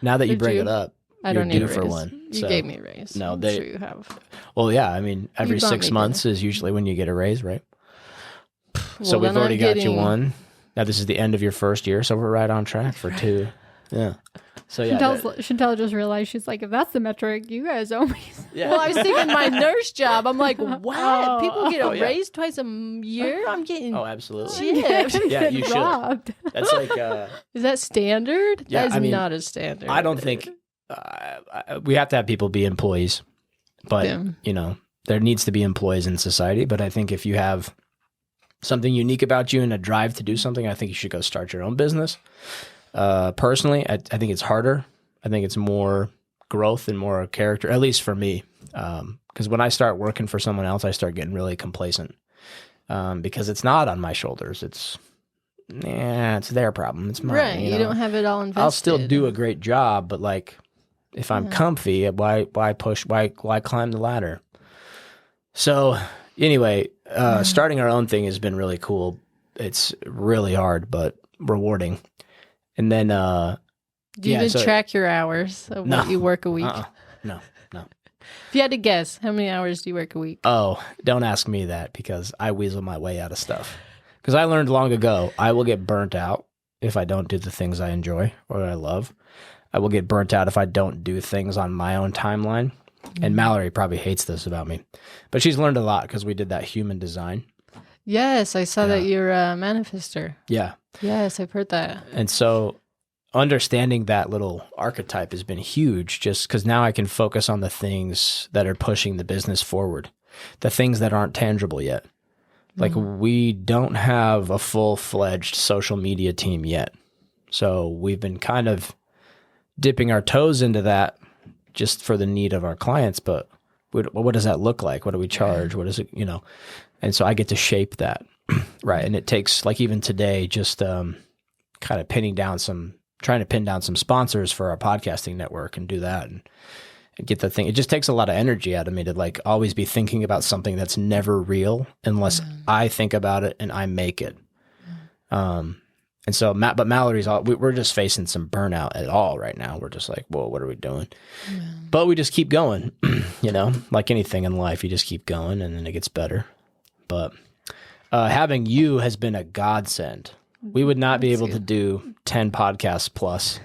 [SPEAKER 2] Now that you bring it up.
[SPEAKER 1] I don't need a raise.
[SPEAKER 2] For one.
[SPEAKER 1] You gave me a raise.
[SPEAKER 2] No,
[SPEAKER 1] I'm sure you have.
[SPEAKER 2] Well, yeah. I mean, every 6 months is usually when you get a raise, right? So
[SPEAKER 1] well,
[SPEAKER 2] we've already got you one. Now this is the end of your first year, so we're right on track for 2. Yeah. So yeah.
[SPEAKER 3] Chantell just realized, she's like, if that's the metric, you guys owe me.
[SPEAKER 2] Yeah.
[SPEAKER 1] Well, I was thinking my nurse job. I'm like, what? People get a raise twice a year? I'm getting.
[SPEAKER 2] Oh, absolutely.
[SPEAKER 1] Shit.
[SPEAKER 2] Yeah, you
[SPEAKER 3] robbed.
[SPEAKER 2] should. That's like.
[SPEAKER 1] Is that standard?
[SPEAKER 2] Yeah,
[SPEAKER 1] that is not a standard.
[SPEAKER 2] I don't think we have to have people be employees, but there needs to be employees in society. But I think if you have something unique about you and a drive to do something, I think you should go start your own business. Personally, I think it's harder. I think it's more growth and more character, at least for me. Because when I start working for someone else, I start getting really complacent because it's not on my shoulders. It's their problem. It's mine.
[SPEAKER 1] Right. You don't have it all invested.
[SPEAKER 2] I'll still do a great job, but like if I'm comfy, why push? Why climb the ladder? So anyway, starting our own thing has been really cool. It's really hard, but rewarding. And then,
[SPEAKER 1] do you even track your hours of what you work a week?
[SPEAKER 2] No.
[SPEAKER 1] If you had to guess, how many hours do you work a week?
[SPEAKER 2] Oh, don't ask me that because I weasel my way out of stuff. Because I learned long ago, I will get burnt out if I don't do the things I enjoy or that I love. I will get burnt out if I don't do things on my own timeline. And Mallory probably hates this about me. But she's learned a lot because we did that human design.
[SPEAKER 1] Yes, I saw that you're a manifester.
[SPEAKER 2] Yeah.
[SPEAKER 1] Yes, I've heard that.
[SPEAKER 2] And so understanding that little archetype has been huge just because now I can focus on the things that are pushing the business forward, the things that aren't tangible yet. Like we don't have a full-fledged social media team yet. So we've been kind of dipping our toes into that just for the need of our clients. But what does that look like? What do we charge? What is it, And so I get to shape that. Right. And it takes, like even today, just kind of trying to pin down some sponsors for our podcasting network and do that and get the thing. It just takes a lot of energy out of me to like always be thinking about something that's never real unless I think about it and I make it. And so, but Mallory's we're just facing some burnout at all right now. We're just like, whoa, what are we doing? Yeah. But we just keep going, like anything in life, you just keep going and then it gets better. But having you has been a godsend. We would not be able to do 10 podcasts plus,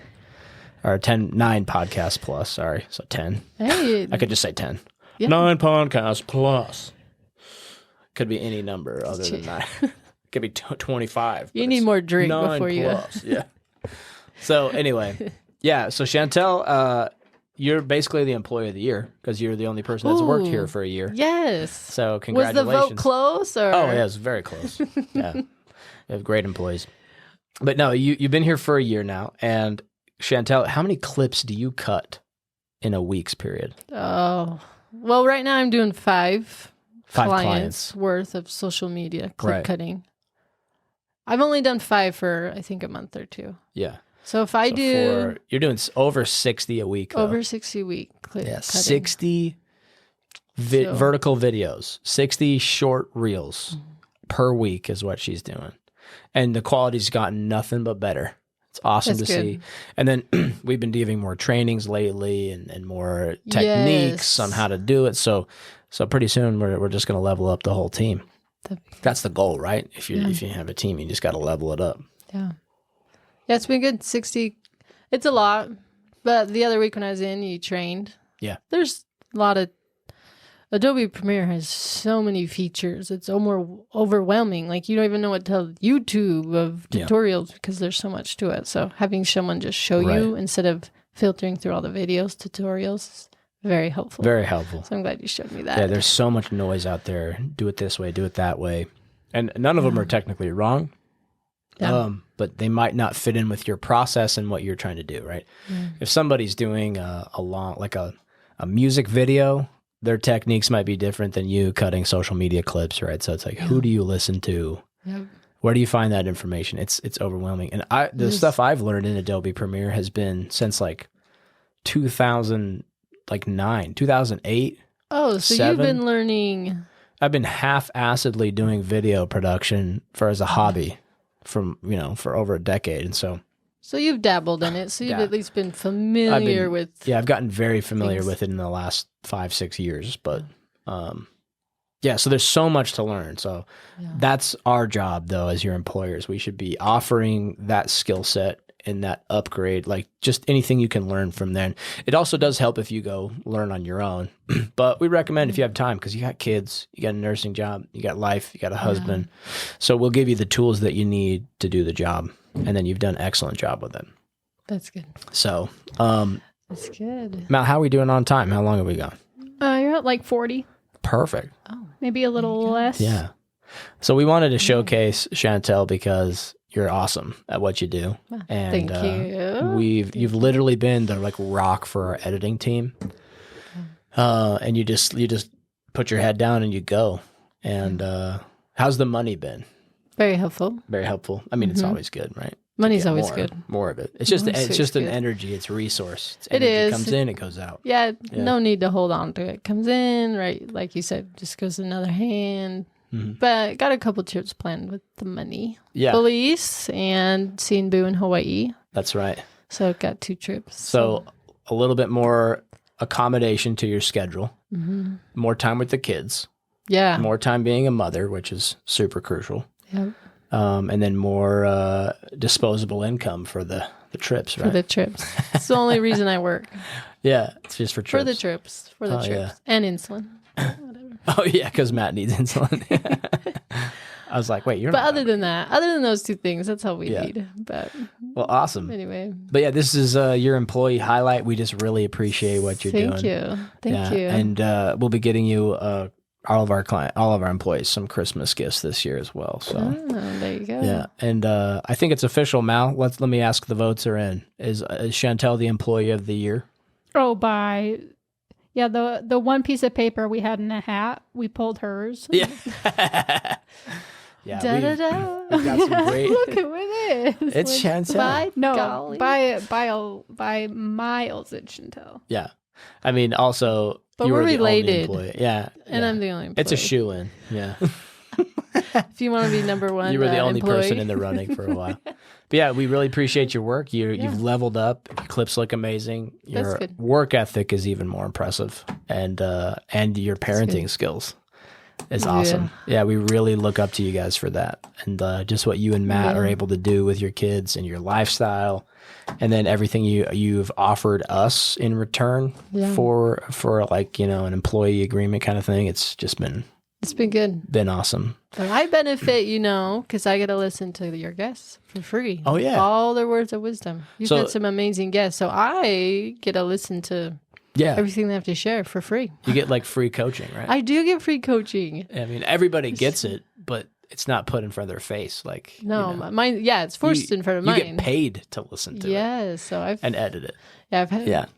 [SPEAKER 2] or 9 podcasts plus, sorry. So 10.
[SPEAKER 1] Hey.
[SPEAKER 2] I could just say 10.
[SPEAKER 1] Yeah.
[SPEAKER 2] 9 podcasts plus. Could be any number other than 9. Could be 25.
[SPEAKER 1] You need more drink before
[SPEAKER 2] plus. Yeah. So anyway, so Chantell, you're basically the employee of the year because you're the only person that's worked here for a year.
[SPEAKER 1] Yes.
[SPEAKER 2] So congratulations.
[SPEAKER 1] Was the vote close? Or?
[SPEAKER 2] Oh, yeah, it was very close. Yeah. We have great employees. But no, you've been here for a year now. And Chantell, how many clips do you cut in a week's period?
[SPEAKER 1] Oh, well, right now I'm doing 5
[SPEAKER 2] clients
[SPEAKER 1] worth of social media clip cutting. I've only done 5 for, I think, a month or 2.
[SPEAKER 2] Yeah.
[SPEAKER 1] So if I do...
[SPEAKER 2] You're doing over 60 a week, though.
[SPEAKER 1] Over 60 a week clip cutting.
[SPEAKER 2] 60 vertical videos, 60 short reels per week is what she's doing. and the quality's gotten nothing but better. It's awesome to see. And then we've been giving more trainings lately and more techniques on how to do it. So pretty soon we're just going to level up the whole team. That's the goal, right? If you have a team, you just got to level it up.
[SPEAKER 1] Yeah. Yeah, it's been good. 60. It's a lot. But the other week when I was in, you trained.
[SPEAKER 2] Yeah.
[SPEAKER 1] There's a lot of Adobe Premiere has so many features. It's almost overwhelming. Like you don't even know what to tell YouTube of tutorials because there's so much to it. So having someone just show you instead of filtering through all the videos, tutorials, is very helpful.
[SPEAKER 2] Very helpful.
[SPEAKER 1] So I'm glad you showed me that.
[SPEAKER 2] Yeah, there's so much noise out there. Do it this way, do it that way. And none of them are technically wrong. Yeah. But they might not fit in with your process and what you're trying to do, right? Yeah. If somebody's doing a music video, their techniques might be different than you cutting social media clips, right? So it's like, who do you listen to? Yep. Where do you find that information? It's overwhelming. And the stuff I've learned in Adobe Premiere has been since like 2009, 2008.
[SPEAKER 1] Oh, so
[SPEAKER 2] 2007.
[SPEAKER 1] You've been learning.
[SPEAKER 2] I've been half-assedly doing video production as a hobby for over a decade. And so
[SPEAKER 1] you've dabbled in it. So you've at least been familiar with.
[SPEAKER 2] Yeah, I've gotten very familiar with it in the last 5-6 years. But so there's so much to learn. So that's our job, though, as your employers. We should be offering that skill set and that upgrade, like just anything you can learn from then. It also does help if you go learn on your own. But we recommend if you have time, because you got kids, you got a nursing job, you got life, you got a husband. So we'll give you the tools that you need to do the job. And then you've done an excellent job with it.
[SPEAKER 1] That's good.
[SPEAKER 2] So,
[SPEAKER 1] that's good.
[SPEAKER 2] Matt, how are we doing on time? How long have we gone?
[SPEAKER 3] You're at like 40.
[SPEAKER 2] Perfect.
[SPEAKER 3] Oh, maybe a little less.
[SPEAKER 2] Yeah. So we wanted to showcase Chantell because you're awesome at what you do. And
[SPEAKER 1] thank you.
[SPEAKER 2] You've literally been the rock for our editing team. And you just put your head down and you go. And how's the money been?
[SPEAKER 1] Very helpful.
[SPEAKER 2] Very helpful. I mean, it's always good, right?
[SPEAKER 1] Money's always good.
[SPEAKER 2] More of it. It's just an energy. It's a resource. It's energy. It comes in, it goes out.
[SPEAKER 1] Yeah, no need to hold on to it. Comes in, right? Like you said, just goes to another hand. Mm-hmm. But got a couple trips planned with the money. Yeah. Belize and seeing Boo in Hawaii.
[SPEAKER 2] That's right.
[SPEAKER 1] So got 2 trips.
[SPEAKER 2] So a little bit more accommodation to your schedule. Mm-hmm. More time with the kids.
[SPEAKER 1] Yeah.
[SPEAKER 2] More time being a mother, which is super crucial.
[SPEAKER 1] Yep.
[SPEAKER 2] And then more disposable income for the trips, right?
[SPEAKER 1] For the trips. It's the only reason I work.
[SPEAKER 2] Yeah, it's just for trips.
[SPEAKER 1] For the trips. Yeah. And insulin. Whatever.
[SPEAKER 2] Oh, yeah, because Matt needs insulin. I was like, wait, you're
[SPEAKER 1] not. But
[SPEAKER 2] other
[SPEAKER 1] than those 2 things, that's all we need. But
[SPEAKER 2] well, awesome.
[SPEAKER 1] Anyway.
[SPEAKER 2] But yeah, this is your employee highlight. We just really appreciate what you're doing.
[SPEAKER 1] Thank you.
[SPEAKER 2] And we'll be getting you all of our employees some Christmas gifts this year as well. So
[SPEAKER 1] there you go.
[SPEAKER 2] Yeah, and I think it's official, Mal. Let me ask. The votes are in. Is Chantell the employee of the year?
[SPEAKER 3] Oh, the one piece of paper we had in a hat, we pulled hers.
[SPEAKER 2] Yeah.
[SPEAKER 1] We've
[SPEAKER 2] got some great.
[SPEAKER 3] Look at it is.
[SPEAKER 2] It's Chantell.
[SPEAKER 3] By miles, it's Chantell.
[SPEAKER 2] Yeah, I mean, also,
[SPEAKER 1] but we're related.
[SPEAKER 2] Yeah,
[SPEAKER 1] and I'm the only employee.
[SPEAKER 2] It's a shoe-in. Yeah.
[SPEAKER 1] If you want to be number one,
[SPEAKER 2] you were the only
[SPEAKER 1] employee.
[SPEAKER 2] person in the running for a while. But yeah, we really appreciate your work. You've leveled up. Your clips look amazing. Your work ethic is even more impressive, and your parenting skills is awesome. Yeah, we really look up to you guys for that, and just what you and Matt are able to do with your kids and your lifestyle, and then everything you've offered us in return for like an employee agreement kind of thing. It's just been.
[SPEAKER 1] It's been good.
[SPEAKER 2] Been awesome.
[SPEAKER 1] But I benefit, because I get to listen to your guests for free.
[SPEAKER 2] Oh, yeah.
[SPEAKER 1] All their words of wisdom. You've had some amazing guests. So I get to listen to everything they have to share for free.
[SPEAKER 2] You get like free coaching, right?
[SPEAKER 1] I do get free coaching.
[SPEAKER 2] I mean, everybody gets it, but it's not put in front of their face. Like,
[SPEAKER 1] mine. Yeah, it's forced in front of mine.
[SPEAKER 2] You get paid to listen to it.
[SPEAKER 1] Yeah, so and
[SPEAKER 2] edit it.
[SPEAKER 1] Yeah, I've had.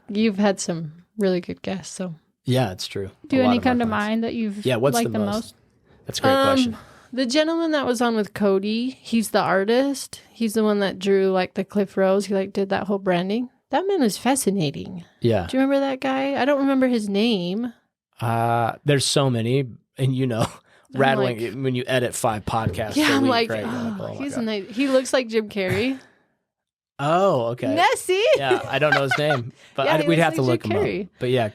[SPEAKER 1] You've had some really good guests. So.
[SPEAKER 2] Yeah, it's true.
[SPEAKER 3] Do any come to mind that you've liked the most?
[SPEAKER 2] That's a great question.
[SPEAKER 1] The gentleman that was on with Cody, he's the artist. He's the one that drew like the Cliff Rose. He did that whole branding. That man was fascinating.
[SPEAKER 2] Yeah.
[SPEAKER 1] Do you remember that guy? I don't remember his name.
[SPEAKER 2] There's so many, and rattling
[SPEAKER 1] like,
[SPEAKER 2] when you edit 5 podcasts.
[SPEAKER 1] Yeah,
[SPEAKER 2] a
[SPEAKER 1] I'm
[SPEAKER 2] week,
[SPEAKER 1] like,
[SPEAKER 2] right?
[SPEAKER 1] he's nice. He looks like Jim Carrey.
[SPEAKER 2] Oh, okay.
[SPEAKER 1] Nessie.
[SPEAKER 2] Yeah, I don't know his name, but
[SPEAKER 1] Yeah,
[SPEAKER 2] we'd have
[SPEAKER 1] like
[SPEAKER 2] to look
[SPEAKER 1] Jim
[SPEAKER 2] him
[SPEAKER 1] Carrey.
[SPEAKER 2] up. But yeah,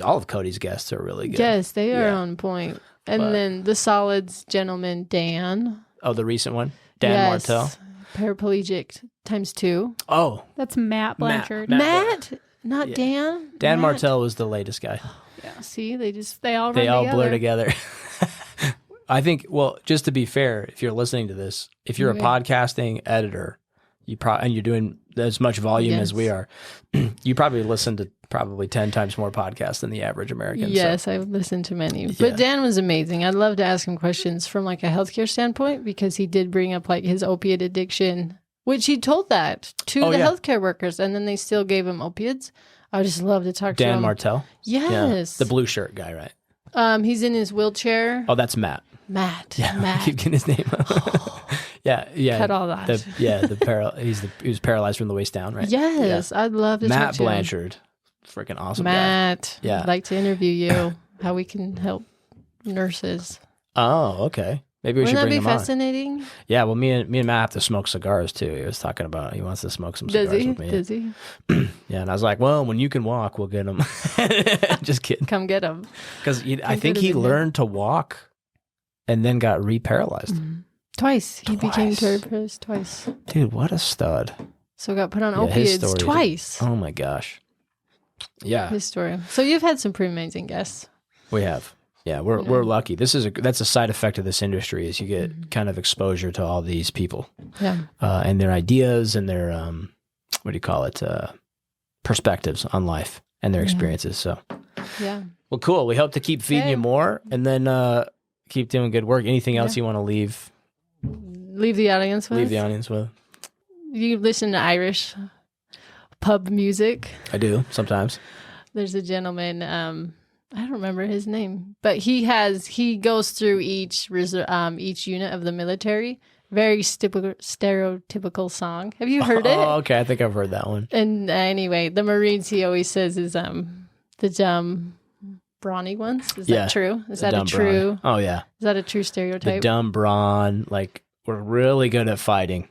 [SPEAKER 2] all of Cody's guests are really good.
[SPEAKER 1] Yes, they are on point. And then the Solids gentleman, Dan.
[SPEAKER 2] Oh, the recent one? Dan Martell?
[SPEAKER 1] Paraplegic ×2.
[SPEAKER 2] Oh.
[SPEAKER 3] That's Matt Blanchard.
[SPEAKER 1] Matt? Not Dan?
[SPEAKER 2] Dan
[SPEAKER 1] Matt.
[SPEAKER 2] Martell was the latest guy.
[SPEAKER 3] Yeah.
[SPEAKER 1] See,
[SPEAKER 3] they all
[SPEAKER 2] blur together. I think, well, just to be fair, if you're listening to this, if you're a podcasting editor, and you're doing as much volume as we are, you probably listen to 10 times more podcasts than the average American.
[SPEAKER 1] Yes, I've listened to many. But Dan was amazing. I'd love to ask him questions from like a healthcare standpoint, because he did bring up like his opiate addiction, which he told that to the healthcare workers, and then they still gave him opiates. I would just love to talk to him.
[SPEAKER 2] Dan Martell?
[SPEAKER 1] Yes.
[SPEAKER 2] Yeah. The blue shirt guy, right?
[SPEAKER 1] He's in his wheelchair.
[SPEAKER 2] Oh, that's Matt.
[SPEAKER 1] Yeah,
[SPEAKER 2] I keep getting his name up. Yeah.
[SPEAKER 1] Cut all that.
[SPEAKER 2] He was paralyzed from the waist down, right?
[SPEAKER 1] Yes, I'd love to talk
[SPEAKER 2] Matt
[SPEAKER 1] to him.
[SPEAKER 2] Blanchard. Freaking awesome
[SPEAKER 1] Matt.
[SPEAKER 2] guy. Yeah.
[SPEAKER 1] I'd like to interview you, how we can help nurses.
[SPEAKER 2] Oh, okay. Maybe we should
[SPEAKER 1] Wouldn't
[SPEAKER 2] bring
[SPEAKER 1] that be
[SPEAKER 2] him
[SPEAKER 1] fascinating?
[SPEAKER 2] on. Yeah, well, me and Matt have to smoke cigars too. He was talking about he wants to smoke some cigars with me.
[SPEAKER 1] Does he?
[SPEAKER 2] Yeah, and I was like, well, when you can walk, we'll get him. Just kidding.
[SPEAKER 1] Come get him.
[SPEAKER 2] Because I think he learned to walk and then got re-paralyzed.
[SPEAKER 1] Twice. He became paralyzed twice.
[SPEAKER 2] Dude, what a stud.
[SPEAKER 1] So got put on opiates twice.
[SPEAKER 2] Oh my gosh. Yeah.
[SPEAKER 1] His story. So you've had some pretty amazing guests.
[SPEAKER 2] We have. Yeah, we're lucky. That's a side effect of this industry, is you get kind of exposure to all these people.
[SPEAKER 1] Yeah.
[SPEAKER 2] And their ideas and their perspectives on life and their experiences. So
[SPEAKER 1] yeah.
[SPEAKER 2] Well, cool. We hope to keep feeding you more, and then keep doing good work. Anything else you want to leave
[SPEAKER 1] the audience with? You listen to Irish pub music?
[SPEAKER 2] I do sometimes. There's
[SPEAKER 1] a gentleman, I don't remember his name, but he goes through each unit of the military. Very stereotypical song. Have you heard it?
[SPEAKER 2] Oh, okay. I think I've heard that one.
[SPEAKER 1] And anyway, the Marines, he always says, is the dumb, brawny ones. Is that true? Is that a true?
[SPEAKER 2] Oh yeah.
[SPEAKER 1] Is that a true stereotype?
[SPEAKER 2] The dumb brawn, like, we're really good at fighting.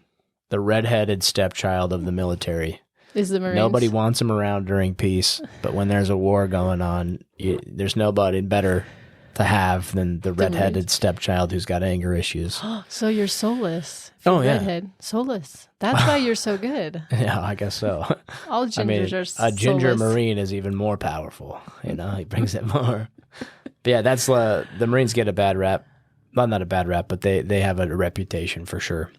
[SPEAKER 2] The redheaded stepchild of the military.
[SPEAKER 1] Is the Marines.
[SPEAKER 2] Nobody wants him around during peace, but when there's a war going on, there's nobody better to have than the redheaded stepchild who's got anger issues.
[SPEAKER 1] So you're soulless.
[SPEAKER 2] Redhead.
[SPEAKER 1] Soulless. That's why you're so good.
[SPEAKER 2] Yeah, I guess so.
[SPEAKER 1] All gingers are soulless.
[SPEAKER 2] A ginger Marine is even more powerful. He brings it more. But yeah, that's the Marines get a bad rap. Well, not a bad rap, but they have a reputation for sure.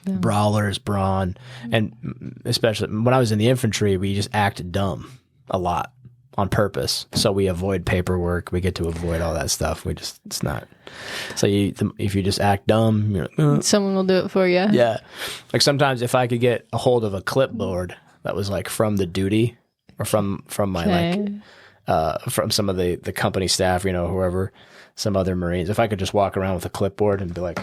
[SPEAKER 2] Yeah. Brawlers, brawn, and especially when I was in the infantry, we just act dumb a lot on purpose. So we avoid paperwork. We get to avoid all that stuff. It's not. So if you just act dumb, you're like,
[SPEAKER 1] someone will do it for you.
[SPEAKER 2] Yeah. Like sometimes if I could get a hold of a clipboard that was like from the duty or from my from some of the company staff, whoever, some other Marines, if I could just walk around with a clipboard and be like,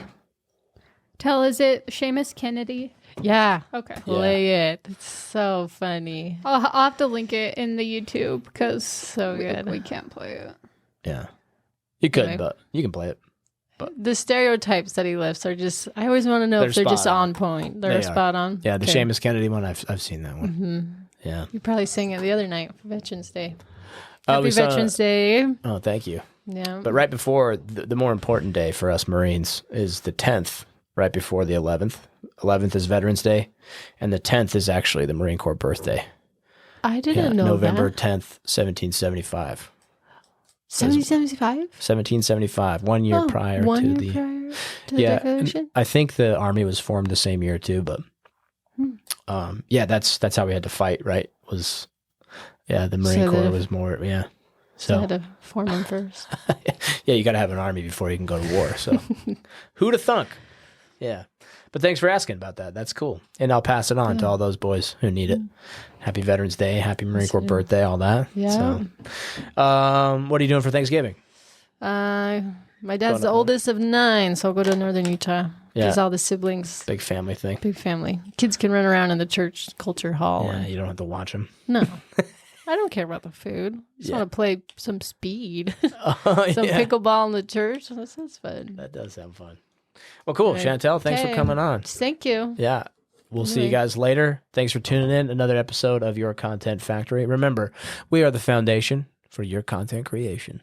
[SPEAKER 3] is it Seamus Kennedy?
[SPEAKER 1] Yeah.
[SPEAKER 3] Okay.
[SPEAKER 1] Play it. It's so funny.
[SPEAKER 3] I'll have to link it in the YouTube because
[SPEAKER 1] good.
[SPEAKER 3] We can't play it.
[SPEAKER 2] Yeah. You could, but you can play it. But
[SPEAKER 1] the stereotypes that he lifts are just, I always want to know if they're just on point. They're spot on.
[SPEAKER 2] Yeah, the Seamus Kennedy one, I've seen that one.
[SPEAKER 1] Mm-hmm.
[SPEAKER 2] Yeah.
[SPEAKER 1] You probably sang it the other night for Veterans Day. Happy Veterans Day.
[SPEAKER 2] Oh, thank you.
[SPEAKER 1] Yeah.
[SPEAKER 2] But right before, the more important day for us Marines is the 10th. Right before the 11th. 11th is Veterans Day, and the 10th is actually the Marine Corps birthday.
[SPEAKER 1] I didn't know
[SPEAKER 2] November
[SPEAKER 1] that.
[SPEAKER 2] 10th, 1775.
[SPEAKER 1] 1775?
[SPEAKER 2] 1775, 1 year prior to the Declaration. I think the Army was formed the same year too, but that's how we had to fight, right? The Marine Corps was more,
[SPEAKER 1] So I had to form them first.
[SPEAKER 2] Yeah, you got to have an army before you can go to war, so who'd have thunk? Yeah. But thanks for asking about that. That's cool. And I'll pass it on to all those boys who need it. Happy Veterans Day, happy Marine Corps birthday, all that.
[SPEAKER 1] Yeah.
[SPEAKER 2] So, what are you doing for Thanksgiving?
[SPEAKER 1] My dad's the oldest of 9, so I'll go to Northern Utah. Yeah. Because all the siblings.
[SPEAKER 2] Big family thing.
[SPEAKER 1] Big family. Kids can run around in the church culture hall.
[SPEAKER 2] Yeah, you don't have to watch them.
[SPEAKER 1] No. I don't care about the food. Just want to play some speed.
[SPEAKER 2] Some
[SPEAKER 1] pickleball in the church. That sounds fun.
[SPEAKER 2] That does sound fun. Well, cool. Right. Chantell, thanks for coming on.
[SPEAKER 1] Thank you.
[SPEAKER 2] Yeah. We'll see you guys later. Thanks for tuning in. Another episode of Your Content Factory. Remember, we are the foundation for your content creation.